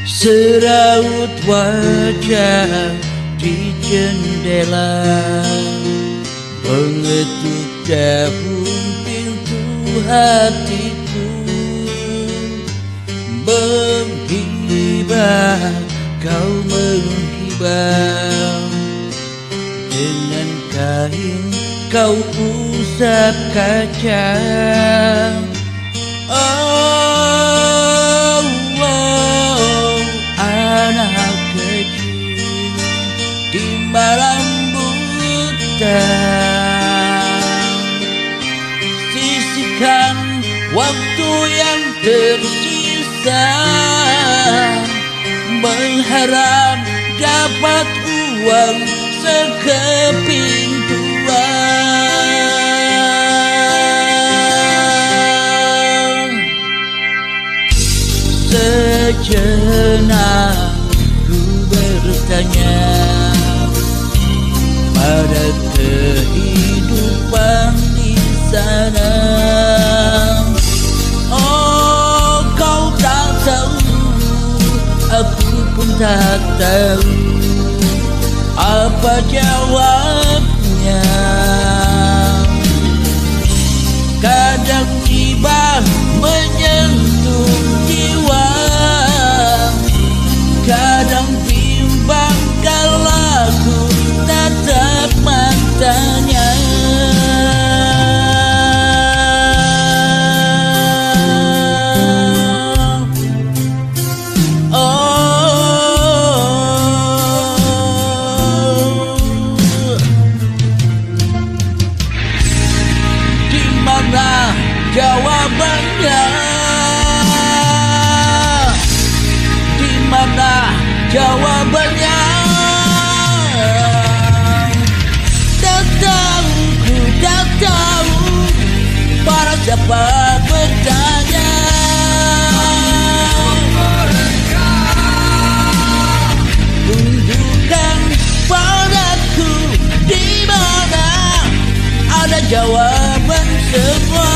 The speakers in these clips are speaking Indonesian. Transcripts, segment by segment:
Seraut wajah di jendela, mengetuk dahun pintu hatiku, menghibah, kau menghibah. Dengan kain kau usap kaca. Oh, anak kecil di malam buta, sisihkan waktu yang tersisa, mengharap dapat uang sekeping tuang. Sejenak ku bertanya pada kehidupan di sana. Oh, kau tak tahu, aku pun tak tahu apa jawabnya. Kadang tiba menyentuh jiwa, kadang bimbang kalau ku tatap matanya. Jawabannya di mana? Jawabannya tak tahu, ku tak tahu. Para siapa bertanya? Tunjukkan padaku di mana ada jawaban semua.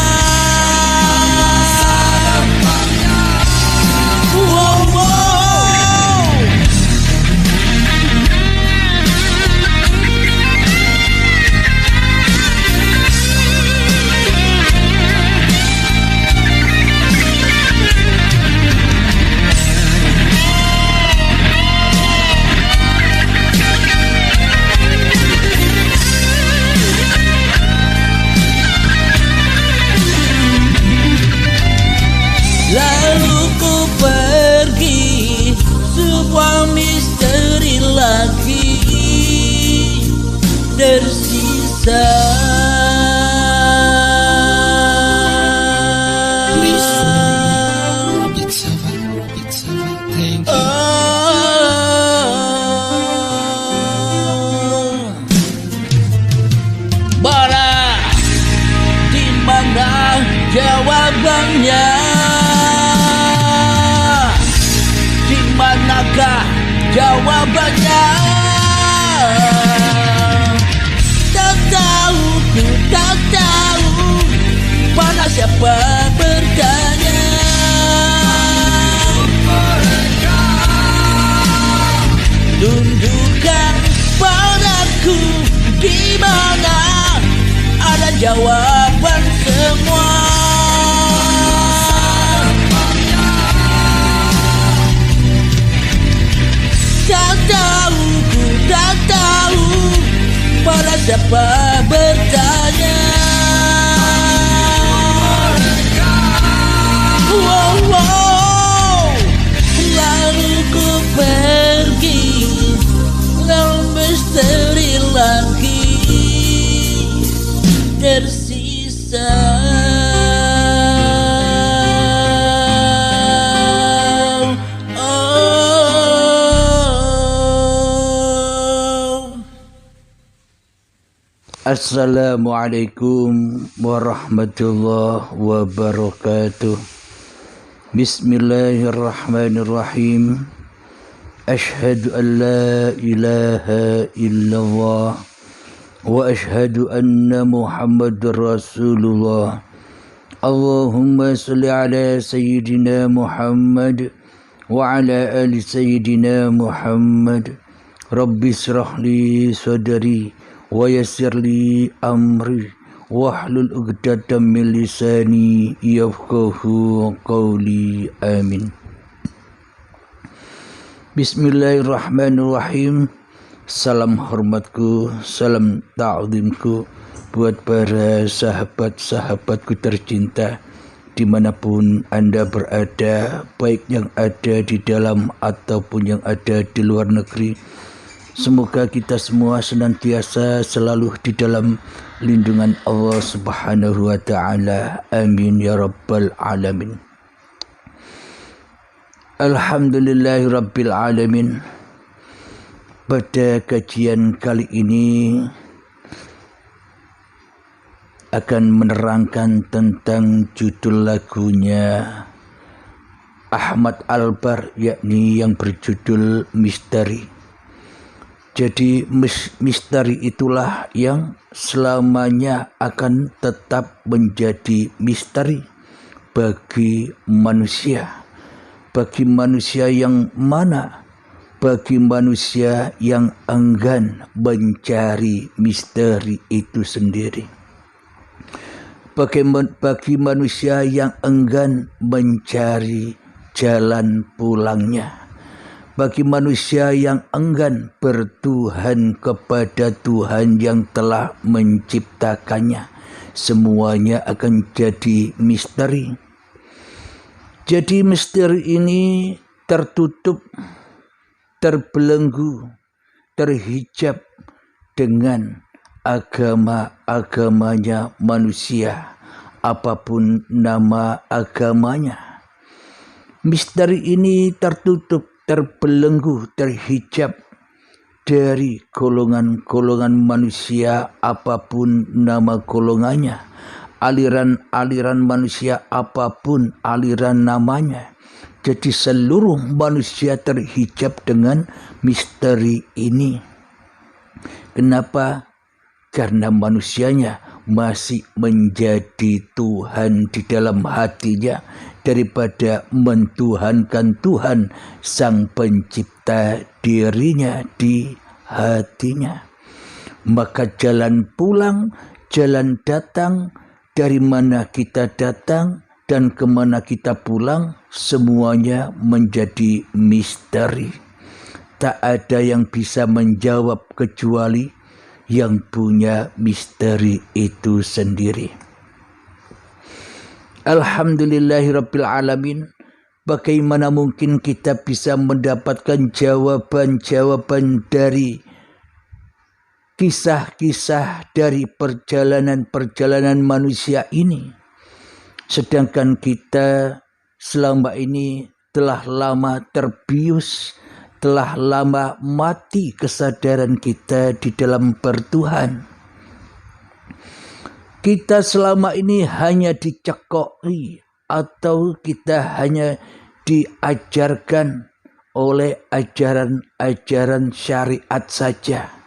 Lalu ku pergi, sebuah misteri lagi tersisa. Bara, di mana jawabannya? Manakah jawabannya? Tak tahu, ku tak tahu. Pada siapa bertanya? Tunjukkan padaku di mana ada jawaban semua. Tak tahu, ku tak tahu. Pada siapa bertanya? Lalu ku pergi, lalu misteri lagi tersisa. Assalamualaikum warahmatullahi wabarakatuh. Bismillahirrahmanirrahim. Ashhadu an la ilaha illallah wa ashhadu anna Muhammadar Rasulullah. Allahumma salli ala Sayyidina Muhammad وعلى آل سيدنا محمد رب اشرح لي صدري ويسر لي أمري واحلل عقدة من لساني يفقهوا قولي آمين. Bismillahirrahmanirrahim. Salam hormatku, salam ta'zimku buat para sahabat-sahabatku tercinta dimanapun Anda berada, baik yang ada di dalam ataupun yang ada di luar negeri. Semoga kita semua senantiasa selalu di dalam lindungan Allah Subhanahu wa ta'ala. Amin ya rabbal alamin. Alhamdulillahi rabbil alamin. Pada kajian kali ini akan menerangkan tentang judul lagunya Ahmad Albar, yakni yang berjudul Misteri. Jadi misteri itulah yang selamanya akan tetap menjadi misteri bagi manusia. Bagi manusia yang mana? Bagi manusia yang enggan mencari misteri itu sendiri. Bagi manusia yang enggan mencari jalan pulangnya. Bagi manusia yang enggan bertuhan kepada Tuhan yang telah menciptakannya. Semuanya akan jadi misteri. Jadi misteri ini tertutup, terbelenggu, terhijab dengan agama-agamanya manusia, apapun nama agamanya. Misteri ini tertutup, terbelenggu, terhijab dari golongan-golongan manusia, apapun nama golongannya. Aliran-aliran manusia apapun aliran namanya. Jadi seluruh manusia terhijab dengan misteri ini. Kenapa? Karena manusianya masih menjadi Tuhan di dalam hatinya daripada mentuhankan Tuhan Sang Pencipta dirinya di hatinya. Maka jalan pulang, jalan datang, dari mana kita datang dan kemana kita pulang, semuanya menjadi misteri. Tak ada yang bisa menjawab kecuali yang punya misteri itu sendiri. Alhamdulillahirabbil alamin. Bagaimana mungkin kita bisa mendapatkan jawaban-jawaban dari kisah-kisah dari perjalanan-perjalanan manusia ini, sedangkan kita selama ini telah lama terbius, telah lama mati kesadaran kita di dalam bertuhan. Kita selama ini hanya dicekoi atau kita hanya diajarkan oleh ajaran-ajaran syariat saja.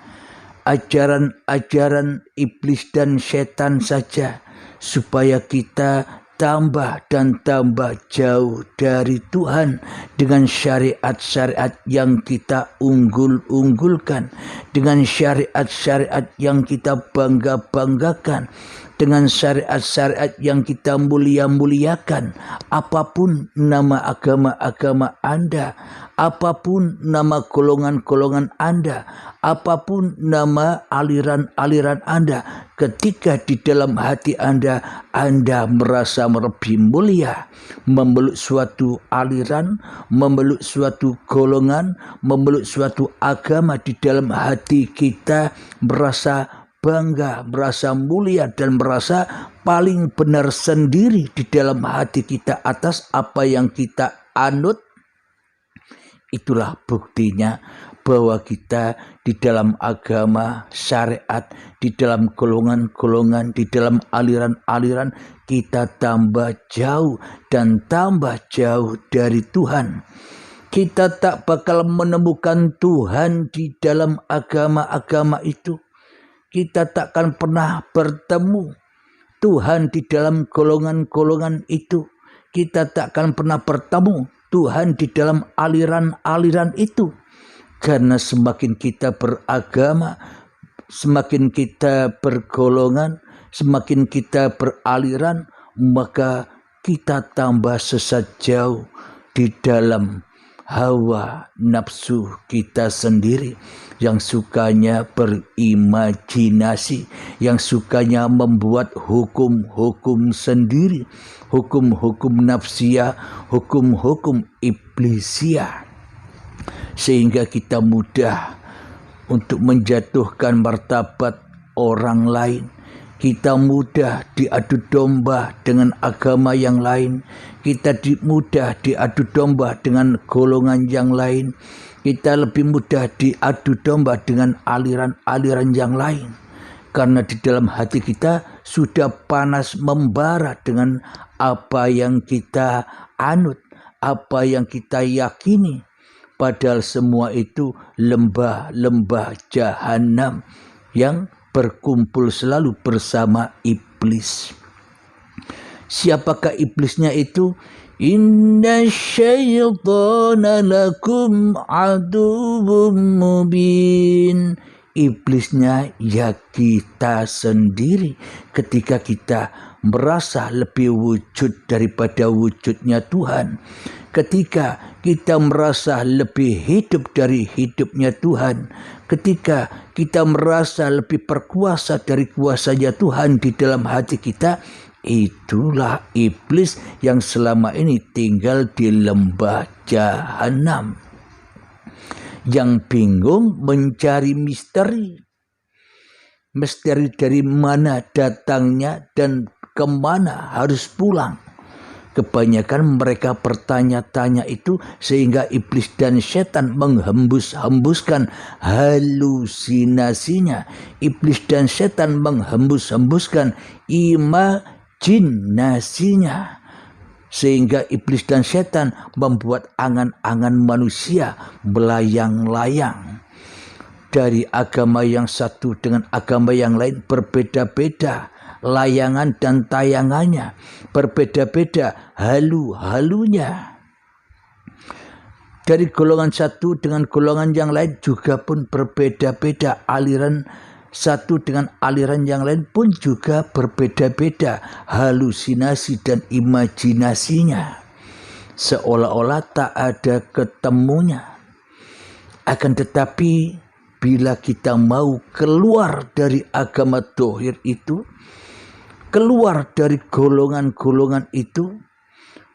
Ajaran-ajaran iblis dan setan saja, supaya kita tambah dan tambah jauh dari Tuhan dengan syariat-syariat yang kita unggul-unggulkan, dengan syariat-syariat yang kita bangga-banggakan, dengan syariat-syariat yang kita mulia-muliakan. Apapun nama agama-agama Anda, apapun nama golongan-golongan Anda, apapun nama aliran-aliran Anda, ketika di dalam hati Anda merasa lebih mulia, memeluk suatu aliran, memeluk suatu golongan, memeluk suatu agama di dalam hati kita, merasa bangga, merasa mulia dan merasa paling benar sendiri di dalam hati kita atas apa yang kita anut. Itulah buktinya bahwa kita di dalam agama, syariat, di dalam golongan-golongan, di dalam aliran-aliran, kita tambah jauh dan tambah jauh dari Tuhan. Kita tak bakal menemukan Tuhan di dalam agama-agama itu. Kita takkan pernah bertemu Tuhan di dalam golongan-golongan itu. Kita takkan pernah bertemu Tuhan di dalam aliran-aliran itu. Karena semakin kita beragama, semakin kita bergolongan, semakin kita beraliran, maka kita tambah sesat jauh di dalam hawa nafsu kita sendiri yang sukanya berimajinasi, yang sukanya membuat hukum-hukum sendiri, hukum-hukum nafsia, hukum-hukum iblisia, sehingga kita mudah untuk menjatuhkan martabat orang lain. Kita mudah diadu domba dengan agama yang lain. Kita mudah diadu domba dengan golongan yang lain. Kita lebih mudah diadu domba dengan aliran-aliran yang lain. Karena di dalam hati kita sudah panas membara dengan apa yang kita anut, apa yang kita yakini. Padahal semua itu lembah-lembah jahanam yang berkumpul selalu bersama iblis. Siapakah iblisnya itu? Inna syaitana lakum aduwwum mubin. Iblisnya ya kita sendiri ketika kita merasa lebih wujud daripada wujudnya Tuhan. Ketika kita merasa lebih hidup dari hidupnya Tuhan, ketika kita merasa lebih berkuasa dari kuasanya Tuhan di dalam hati kita, itulah iblis yang selama ini tinggal di lembah jahanam, yang bingung mencari misteri dari mana datangnya dan kemana harus pulang. Kebanyakan mereka bertanya-tanya itu sehingga iblis dan setan menghembus-hembuskan halusinasinya. Iblis dan setan menghembus-hembuskan imajinasinya. Sehingga iblis dan setan membuat angan-angan manusia melayang-layang. Dari agama yang satu dengan agama yang lain berbeda-beda. Layangan dan tayangannya berbeda-beda, halu-halunya. Dari golongan satu dengan golongan yang lain juga pun berbeda-beda. Aliran satu dengan aliran yang lain pun juga berbeda-beda. Halusinasi dan imajinasinya. Seolah-olah tak ada ketemunya. Akan tetapi bila kita mau keluar dari agama dohir itu, keluar dari golongan-golongan itu,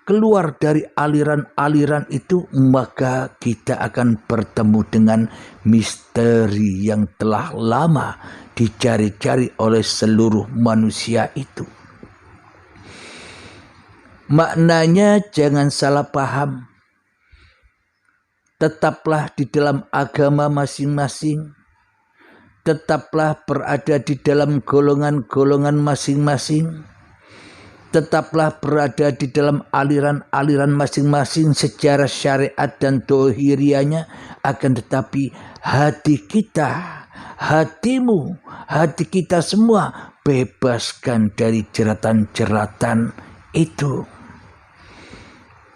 keluar dari aliran-aliran itu, maka kita akan bertemu dengan misteri yang telah lama dicari-cari oleh seluruh manusia itu. Maknanya jangan salah paham. Tetaplah di dalam agama masing-masing. Tetaplah berada di dalam golongan-golongan masing-masing. Tetaplah berada di dalam aliran-aliran masing-masing secara syariat dan dohirianya. Akan tetapi hati kita, hatimu, hati kita semua bebaskan dari jeratan-jeratan itu.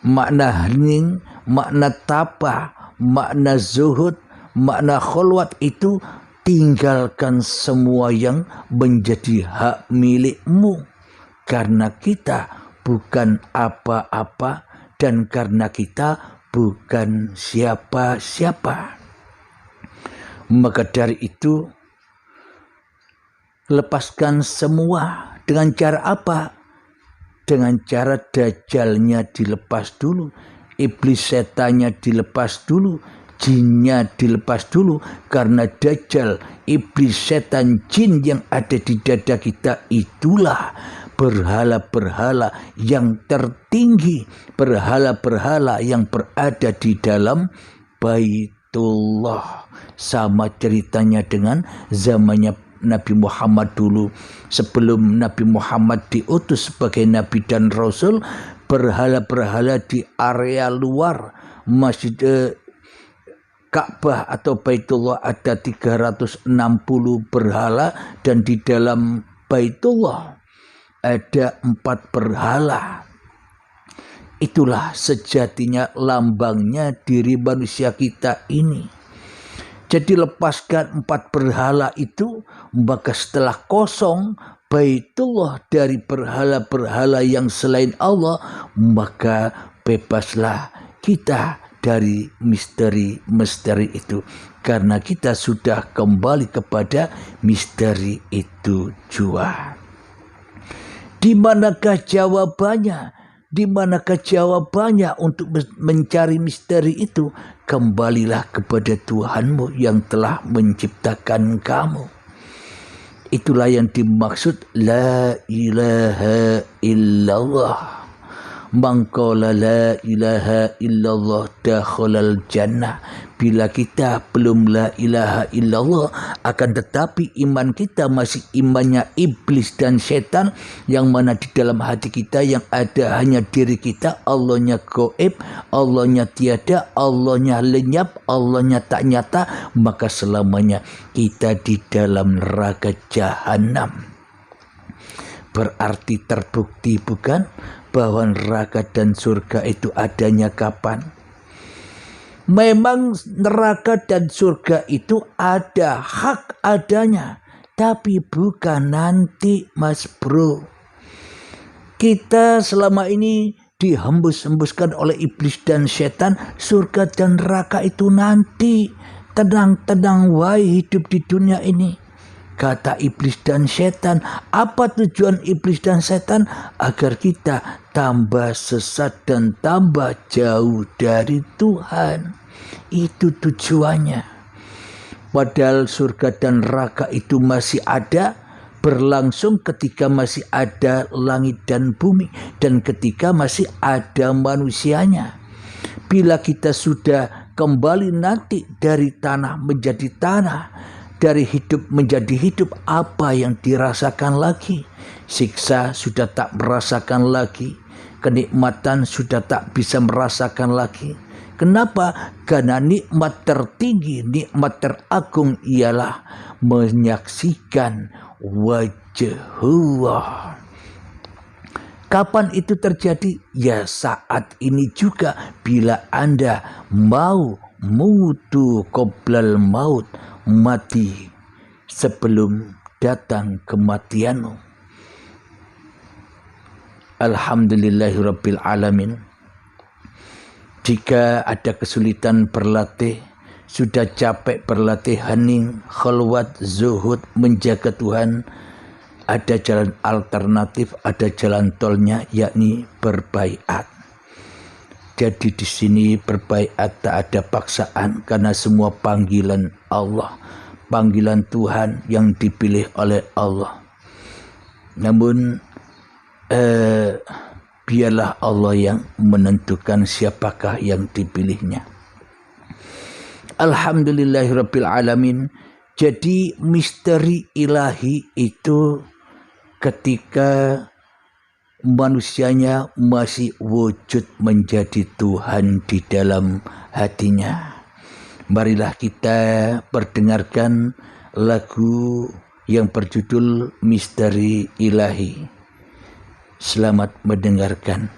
Makna hening, makna tapa, makna zuhud, makna khulwat itu tinggalkan semua yang menjadi hak milikmu. Karena kita bukan apa-apa dan karena kita bukan siapa-siapa. Maka dari itu, lepaskan semua. Dengan cara apa? Dengan cara dajalnya dilepas dulu. Iblis setannya dilepas dulu. Jinnya dilepas dulu, karena dajjal, iblis, setan, jin yang ada di dada kita itulah berhala-berhala yang tertinggi, berhala-berhala yang berada di dalam Baitullah. Sama ceritanya dengan zamannya Nabi Muhammad dulu. Sebelum Nabi Muhammad diutus sebagai Nabi dan Rasul, berhala-berhala di area luar Masjid Ka'bah atau Baitullah ada 360 berhala, dan di dalam Baitullah ada 4 berhala. Itulah sejatinya lambangnya diri manusia kita ini. Jadi lepaskan 4 berhala itu, maka setelah kosong Baitullah dari berhala-berhala yang selain Allah, maka bebaslah kita dari misteri-misteri itu. Karena kita sudah kembali kepada misteri itu jua. Di manakah jawabannya? Di manakah jawabannya untuk mencari misteri itu? Kembalilah kepada Tuhanmu yang telah menciptakan kamu. Itulah yang dimaksud la ilaha illallah. Man qala la ilaha illallah dakhalal jannah. Bila kita belum la ilaha illallah, akan tetapi iman kita masih imannya iblis dan setan, yang mana di dalam hati kita yang ada hanya diri kita, Allahnya gaib, Allahnya tiada, Allahnya lenyap, Allahnya tak nyata, maka selamanya kita di dalam neraka jahanam. Berarti terbukti bukan bahwa neraka dan surga itu adanya kapan? Memang neraka dan surga itu ada, hak adanya, tapi bukan nanti, Mas Bro. Kita selama ini dihembus-hembuskan oleh iblis dan setan, surga dan neraka itu nanti. Tenang-tenang wae hidup di dunia ini. Kata iblis dan setan. Apa tujuan iblis dan setan? Agar kita tambah sesat dan tambah jauh dari Tuhan. Itu tujuannya. Padahal surga dan neraka itu masih ada, berlangsung ketika masih ada langit dan bumi, dan ketika masih ada manusianya. Bila kita sudah kembali nanti dari tanah menjadi tanah, dari hidup menjadi hidup, apa yang dirasakan lagi? Siksa sudah tak merasakan lagi, kenikmatan sudah tak bisa merasakan lagi. Kenapa? Karena nikmat tertinggi, nikmat teragung ialah menyaksikan wajhullah. Kapan itu terjadi? Ya saat ini juga, bila Anda mau mutu qoblal maut, mati sebelum datang kematianmu. Alhamdulillahirabbil alamin. Jika ada kesulitan berlatih, sudah capek berlatih hening, khalwat, zuhud, menjaga Tuhan, ada jalan alternatif, ada jalan tolnya, yakni berbaiat. Jadi di sini berbaiat tak ada paksaan, karena semua panggilan Allah, panggilan Tuhan yang dipilih oleh Allah. Namun biarlah Allah yang menentukan siapakah yang dipilihnya. Alhamdulillahirabbil alamin. Jadi misteri ilahi itu ketika manusianya masih wujud menjadi Tuhan di dalam hatinya. Marilah kita perdengarkan lagu yang berjudul Misteri Ilahi. Selamat mendengarkan.